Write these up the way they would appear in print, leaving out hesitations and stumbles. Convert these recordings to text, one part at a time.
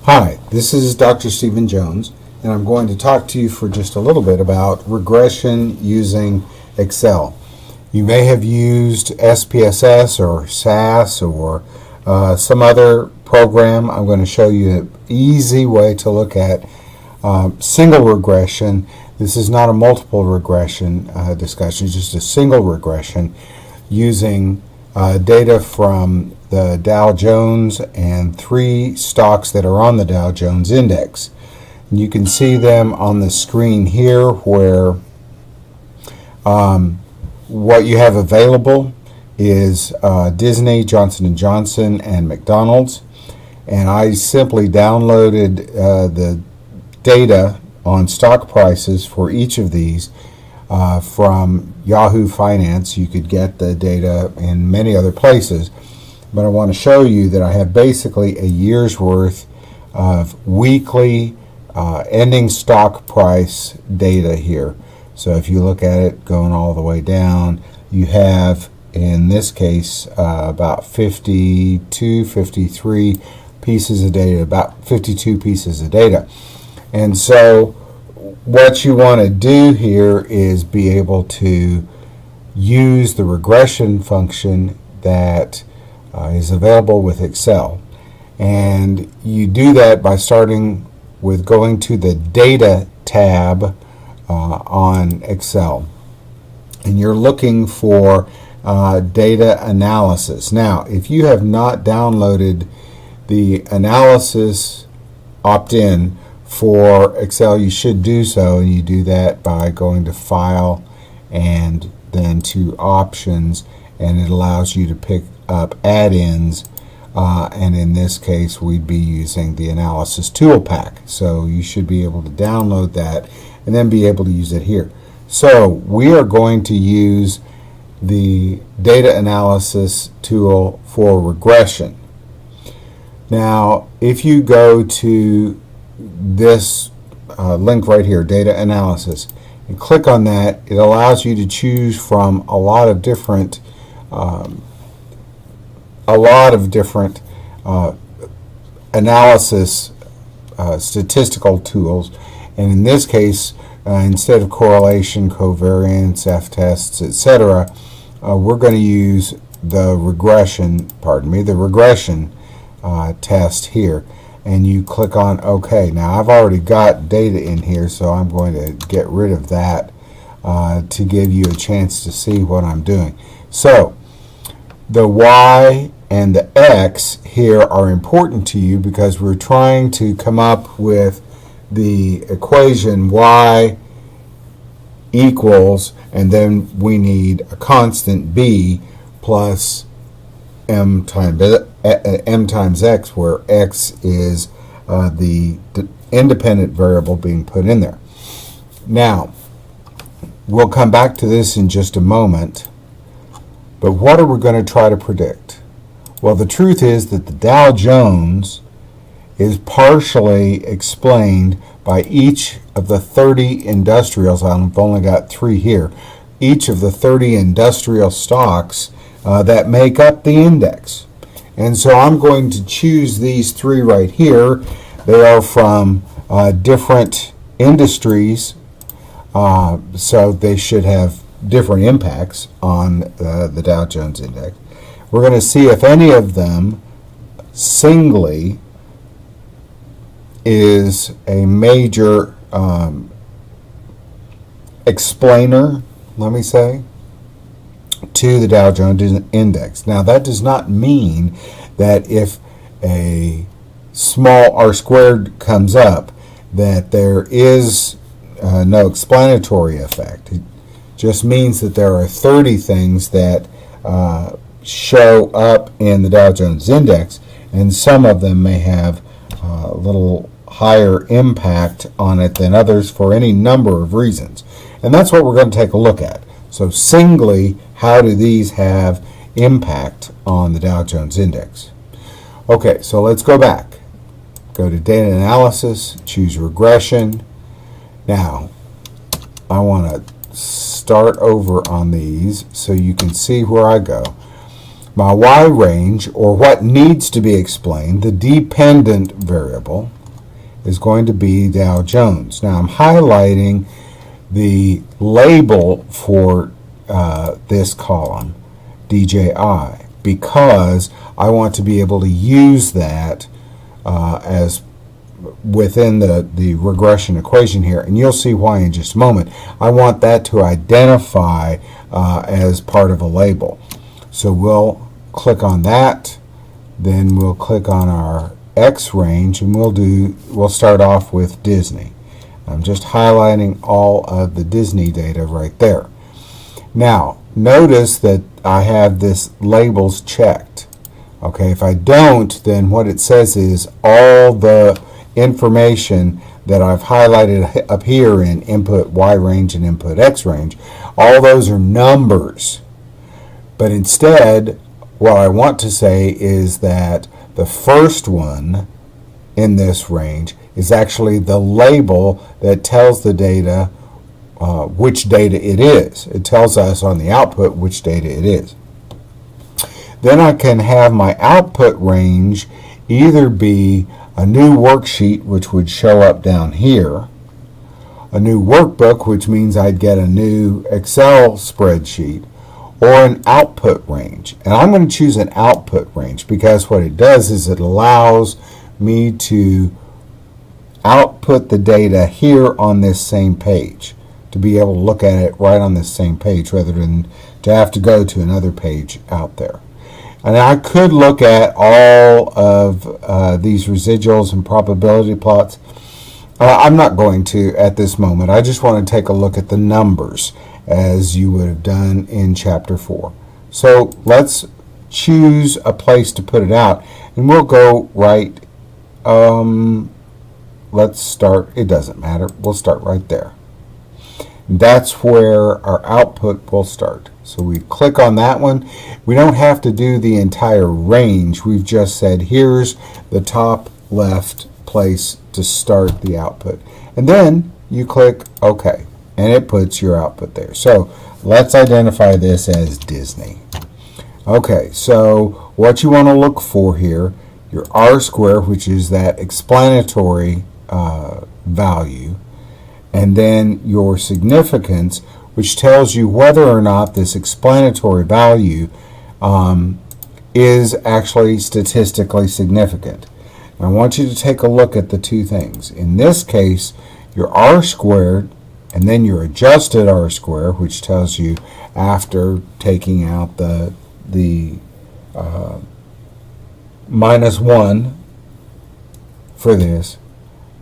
Hi, this is Dr. Stephen Jones, and I'm going to talk to you for just a little bit about regression using Excel. You may have used SPSS or SAS or some other program. I'm going to show you an easy way to look at single regression. This is not a multiple regression discussion, it's just a single regression using data from the Dow Jones and 3 stocks that are on the Dow Jones Index. And you can see them on the screen here where what you have available is Disney, Johnson & Johnson, and McDonald's. And I simply downloaded the data on stock prices for each of these from Yahoo Finance. You could get the data in many other places, but I want to show you that I have basically a year's worth of weekly ending stock price data here. So if you look at it going all the way down, you have in this case about 52, 53 pieces of data, about 52 pieces of data. And so what you want to do here is be able to use the regression function that is available with Excel. And you do that by starting with going to the Data tab on Excel. And you're looking for data analysis. Now, if you have not downloaded the analysis opt-in for Excel, you should do so, and you do that by going to File and then to Options, and it allows you to pick up add-ins, and in this case we'd be using the Analysis Tool Pack. So you should be able to download that and then be able to use it here. So we are going to use the Data Analysis tool for regression. Now, if you go to this link right here, Data Analysis, and click on that, it allows you to choose from a lot of different analysis statistical tools. And in this case, instead of correlation, covariance, F-tests, etc., we're going to use the regression test here. And you click on OK. Now I've already got data in here, so I'm going to get rid of that to give you a chance to see what I'm doing. So the Y and the X here are important to you because we're trying to come up with the equation Y equals, and then we need a constant B plus M times X, where X is the independent variable being put in there. Now, we'll come back to this in just a moment, but what are we going to try to predict? Well, the truth is that the Dow Jones is partially explained by each of the 30 industrials. I've only got 3 here. Each of the 30 industrial stocks that make up the index. And so I'm going to choose these 3 right here. They are from different industries, so they should have different impacts on the Dow Jones Index. We're going to see if any of them singly is a major explainer, let me say, to the Dow Jones Index. Now, that does not mean that if a small R squared comes up that there is no explanatory effect. It just means that there are 30 things that show up in the Dow Jones Index, and some of them may have a little higher impact on it than others for any number of reasons. And that's what we're going to take a look at. So singly, how do these have impact on the Dow Jones Index? Okay, so let's go back. Go to Data Analysis, choose Regression. Now, I want to start over on these so you can see where I go. My Y range, or what needs to be explained, the dependent variable, is going to be Dow Jones. Now I'm highlighting the label for this column, DJI, because I want to be able to use that as within the regression equation here, and you'll see why in just a moment. I want that to identify as part of a label. So we'll click on that, then we'll click on our X range, and we'll start off with Disney. I'm just highlighting all of the Disney data right there. Now notice that I have this labels checked. Okay, if I don't, then what it says is all the information that I've highlighted up here in input Y range and input X range, all those are numbers. But instead, what I want to say is that the first one in this range is actually the label that tells the data which data it is. It tells us on the output which data it is. Then I can have my output range either be a new worksheet, which would show up down here, a new workbook, which means I'd get a new Excel spreadsheet, or an output range. And I'm going to choose an output range because what it does is it allows me to output the data here on this same page, to be able to look at it right on this same page rather than to have to go to another page out there. And I could look at all of these residuals and probability plots. I'm not going to at this moment. I just want to take a look at the numbers as you would have done in Chapter 4. So let's choose a place to put it out, and we'll go right, let's start, it doesn't matter, we'll start right there. That's where our output will start. So we click on that one. We don't have to do the entire range. We've just said here's the top left place to start the output. And then you click OK, and it puts your output there. So let's identify this as Disney. Okay, so what you want to look for here, your R square, which is that explanatory value, and then your significance, which tells you whether or not this explanatory value is actually statistically significant. And I want you to take a look at the two things. In this case, your R squared and then your adjusted R square, which tells you after taking out the minus 1 for this,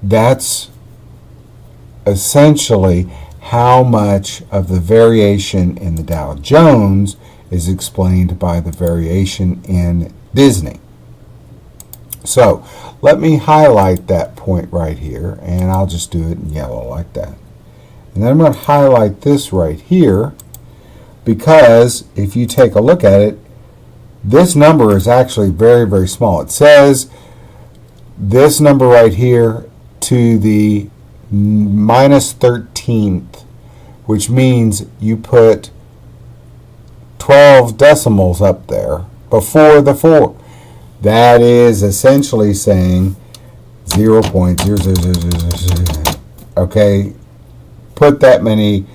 that's essentially how much of the variation in the Dow Jones is explained by the variation in Disney. So let me highlight that point right here, and I'll just do it in yellow like that. And then I'm going to highlight this right here, because if you take a look at it, this number is actually very, very small. It says this number right here to the minus 13th, which means you put 12 decimals up there before the 4. That is essentially saying 0.00000. Okay, put that many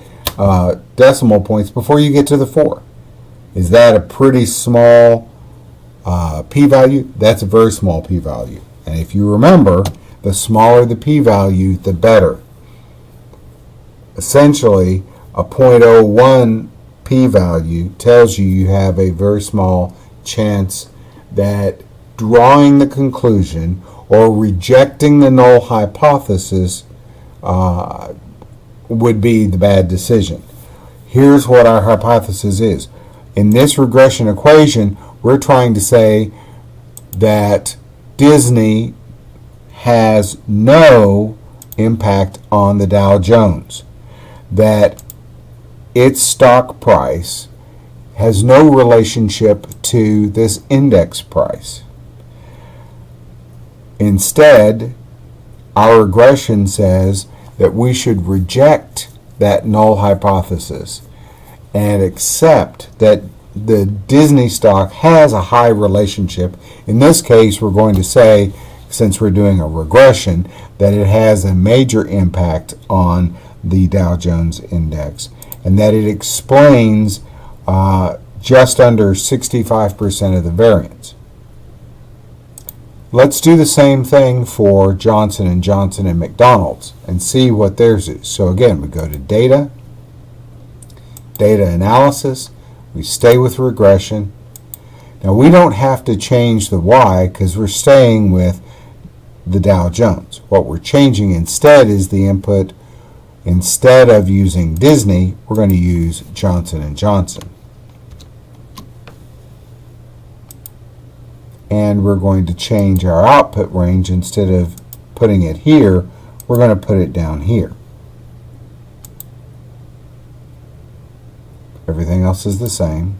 decimal points before you get to the 4. Is that a pretty small p-value? That's a very small p-value. And if you remember, the smaller the p-value, the better. Essentially, a 0.01 p-value tells you you have a very small chance that drawing the conclusion or rejecting the null hypothesis would be the bad decision. Here's what our hypothesis is. In this regression equation, we're trying to say that Disney has no impact on the Dow Jones, that its stock price has no relationship to this index price. Instead, our regression says that we should reject that null hypothesis and accept that the Disney stock has a high relationship. In this case, we're going to say since we're doing a regression, that it has a major impact on the Dow Jones Index, and that it explains just under 65% of the variance. Let's do the same thing for Johnson & Johnson and McDonald's and see what theirs is. So again, we go to data, data analysis, we stay with regression. Now we don't have to change the Y because we're staying with the Dow Jones. What we're changing instead is the input. Instead of using Disney, we're going to use Johnson & Johnson. And we're going to change our output range. Instead of putting it here, we're going to put it down here. Everything else is the same.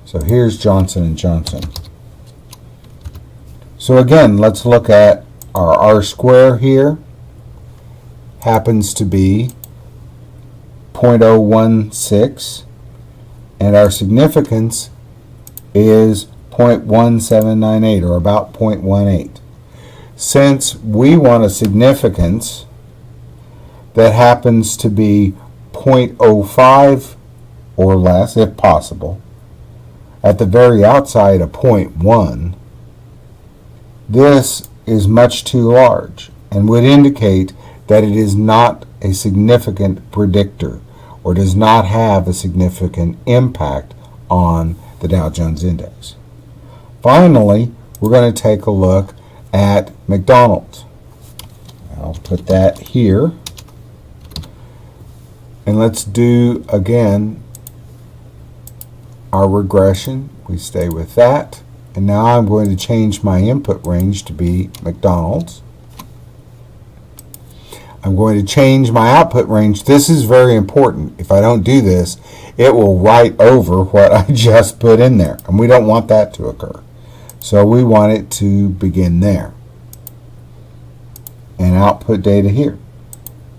So here's Johnson & Johnson. So again, let's look at our R square here. Happens to be 0.016, and our significance is 0.1798, or about 0.18. Since we want a significance that happens to be 0.05 or less, if possible, at the very outside of 0.1, this is much too large and would indicate that it is not a significant predictor or does not have a significant impact on the Dow Jones Index. Finally, we're going to take a look at McDonald's. I'll put that here. And let's do, again, our regression. We stay with that. And now I'm going to change my input range to be McDonald's. I'm going to change my output range. This is very important. If I don't do this, it will write over what I just put in there. And we don't want that to occur. So we want it to begin there. And output data here.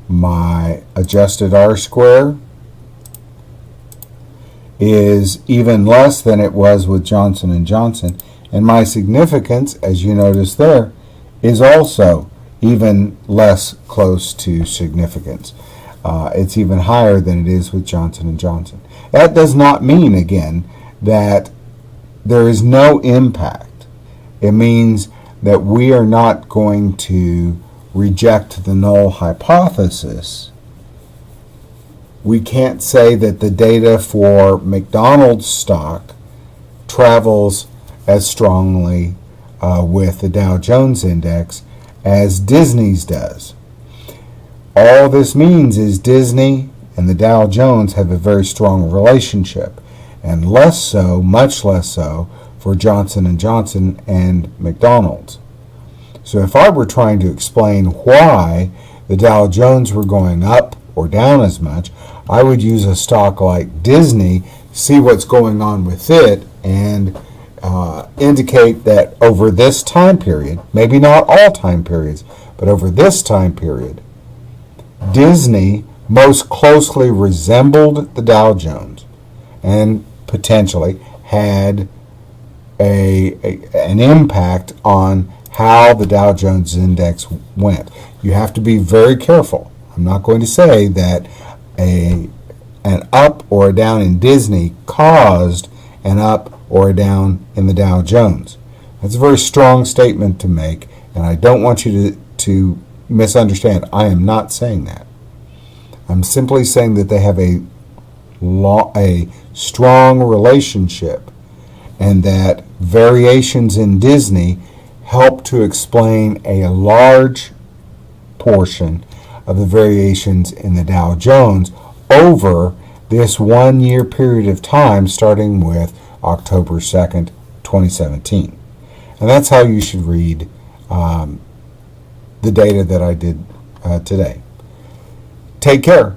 My adjusted R square is even less than it was with Johnson & Johnson. And my significance, as you notice there, is also even less close to significance. It's even higher than it is with Johnson & Johnson. That does not mean, again, that there is no impact. It means that we are not going to reject the null hypothesis. We can't say that the data for McDonald's stock travels as strongly with the Dow Jones Index as Disney's does. All this means is Disney and the Dow Jones have a very strong relationship, and less so, much less so, for Johnson & Johnson and McDonald's. So if I were trying to explain why the Dow Jones were going up or down as much, I would use a stock like Disney, see what's going on with it, and indicate that over this time period, maybe not all time periods, but over this time period, Disney most closely resembled the Dow Jones and potentially had an impact on how the Dow Jones Index went. You have to be very careful. I'm not going to say that an up or a down in Disney caused an up or a down in the Dow Jones. That's a very strong statement to make, and I don't want you to misunderstand. I am not saying that. I'm simply saying that they have a strong relationship, and that variations in Disney help to explain a large portion of the variations in the Dow Jones over this 1 year period of time starting with October 2nd, 2017. And that's how you should read the data that I did today. Take care.